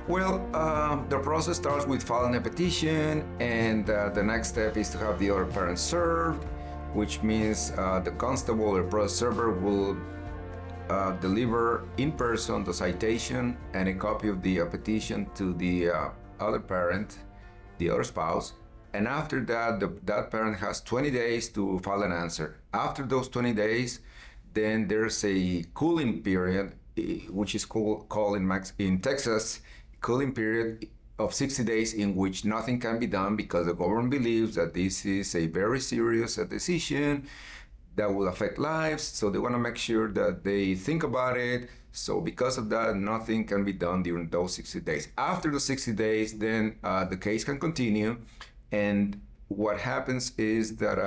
The process starts with filing a petition, and the next step is to have the other parent served, which means the constable or process server will deliver in person the citation and a copy of the petition to the other parent, the other spouse. And after that, that parent has 20 days to file an answer. After those 20 days, then there's a cooling period, which is called in Texas, cooling period of 60 days in which nothing can be done because the government believes that this is a very serious decision that will affect lives. So they want to make sure that they think about it. So because of that, nothing can be done during those 60 days. After the 60 days, then the case can continue. And what happens is that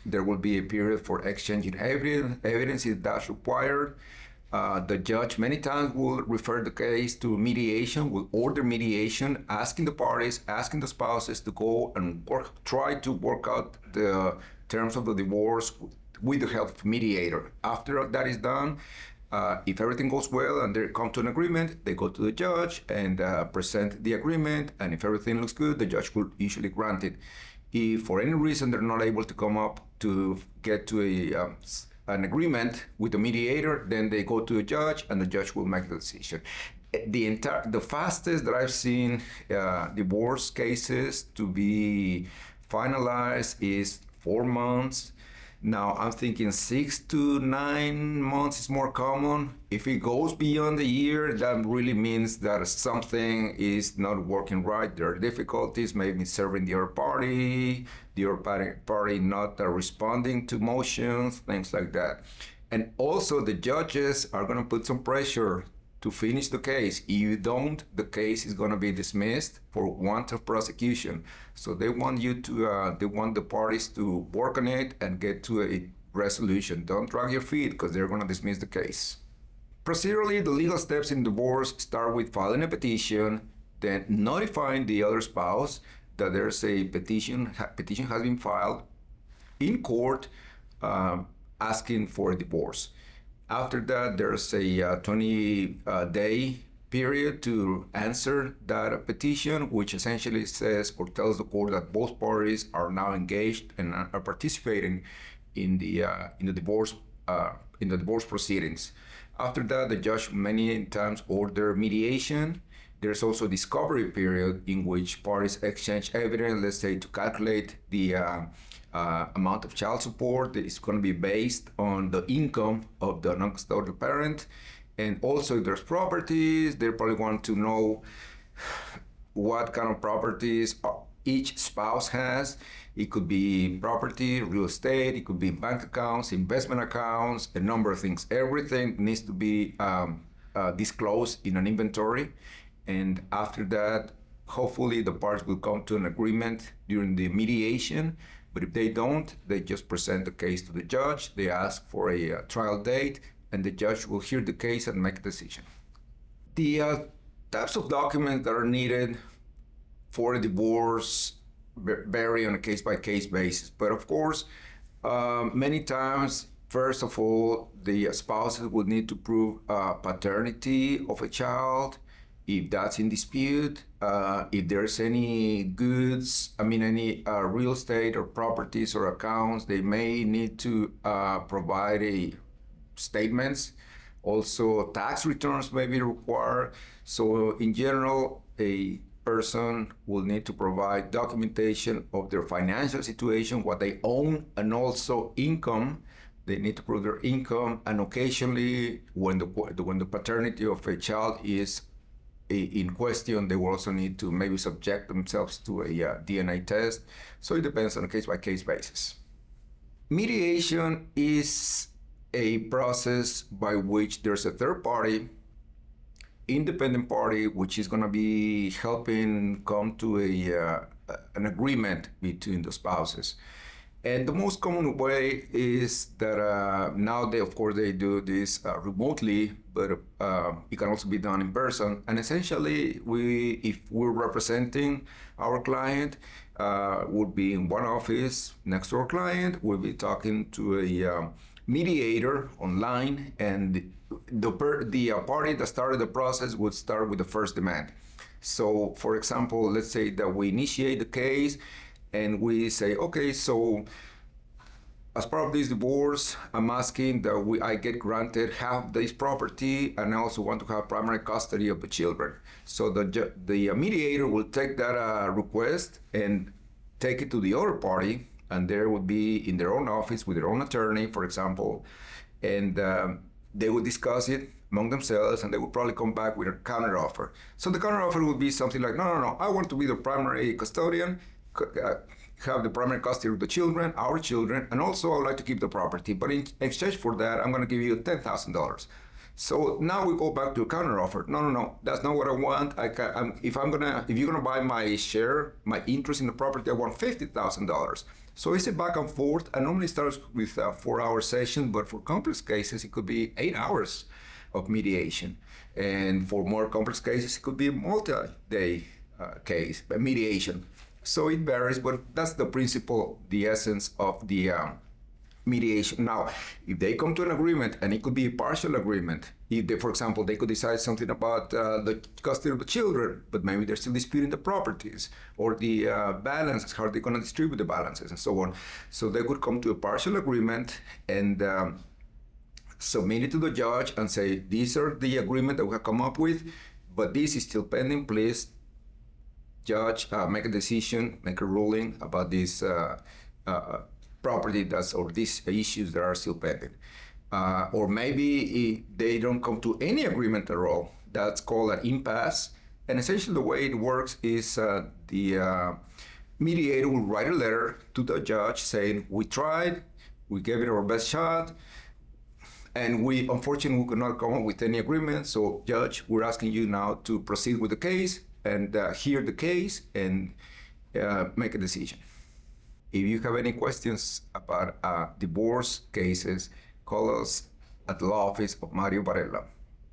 there will be a period for exchanging evidence if that's required. The judge many times will refer the case to mediation, will order mediation, asking the parties, asking the spouses to go and try to work out the terms of the divorce with the help of mediator. After that is done, if everything goes well and they come to an agreement, they go to the judge and present the agreement. And if everything looks good, the judge will usually grant it. If for any reason they're not able to come up to get to an agreement with the mediator, then they go to a judge and the judge will make the decision. The fastest that I've seen divorce cases to be finalized is 4 months. Now I'm thinking 6 to 9 months is more common. If it goes beyond a year, that really means that something is not working right. There are difficulties, maybe serving the other party not responding to motions, things like that. And also the judges are going to put some pressure to finish the case. If you don't, the case is going to be dismissed for want of prosecution. So they want the parties to work on it and get to a resolution. Don't drag your feet because they're going to dismiss the case. Procedurally, the legal steps in divorce start with filing a petition, then notifying the other spouse that there's a petition has been filed in court asking for a divorce. After that, there's a 20-day period to answer that petition, which essentially says or tells the court that both parties are now engaged and are participating in the divorce proceedings. After that, the judge many times order mediation. There's also a discovery period in which parties exchange evidence, let's say to calculate the amount of child support that is going to be based on the income of the non-custodial parent. And also if there's properties, they probably want to know what kind of properties each spouse has. It could be property, real estate, it could be bank accounts, investment accounts, a number of things. Everything needs to be disclosed in an inventory. And after that, hopefully the parties will come to an agreement during the mediation. But if they don't, they just present the case to the judge. They ask for a trial date, and the judge will hear the case and make a decision. The types of documents that are needed for a divorce vary on a case-by-case basis. But of course, many times, first of all, the spouses would need to prove paternity of a child. If that's in dispute, if there's any goods, any real estate or properties or accounts, they may need to provide statements. Also, tax returns may be required. So in general, a person will need to provide documentation of their financial situation, what they own, and also income. They need to prove their income, and occasionally, when the paternity of a child is in question, they will also need to maybe subject themselves to a DNA test. So it depends on a case-by-case basis. Mediation is a process by which there's a third party, independent party, which is going to be helping come to an agreement between the spouses. And the most common way is that now they do this remotely, but it can also be done in person. And essentially, if we're representing our client, would be in one office next to our client. We'll be talking to mediator online, and the party that started the process would start with the first demand. So, for example, let's say that we initiate the case and we say, okay, so as part of this divorce, I'm asking that I get granted half this property, and I also want to have primary custody of the children. So the mediator will take that request and take it to the other party, and there would be in their own office with their own attorney, for example, and they would discuss it among themselves, and they would probably come back with a counteroffer. So the counteroffer would be something like, no, I want to be the primary custodian, have the primary custody of the children, our children, and also I would like to keep the property. But in exchange for that, I'm going to give you $10,000. So now we go back to a counteroffer. No, that's not what I want. If you're gonna buy my share, my interest in the property, I want $50,000. So it's a back and forth. I normally starts with a 4-hour session, but for complex cases, it could be 8 hours of mediation, and for more complex cases, it could be a multi-day case mediation. So it varies, but that's the principle, the essence of the mediation. Now, if they come to an agreement, and it could be a partial agreement, if they, for example, they could decide something about the custody of the children, but maybe they're still disputing the properties or the balance, how they're going to distribute the balances and so on. So they could come to a partial agreement and submit it to the judge and say, these are the agreement that we have come up with, but this is still pending. Please, judge, make a decision, make a ruling about this property or these issues that are still pending. Or maybe they don't come to any agreement at all. That's called an impasse. And essentially the way it works is the mediator will write a letter to the judge saying, we tried, we gave it our best shot, and we unfortunately could not come up with any agreement. So judge, we're asking you now to proceed with the case and hear the case and make a decision. If you have any questions about divorce cases, call us at the law office of Mario Varela.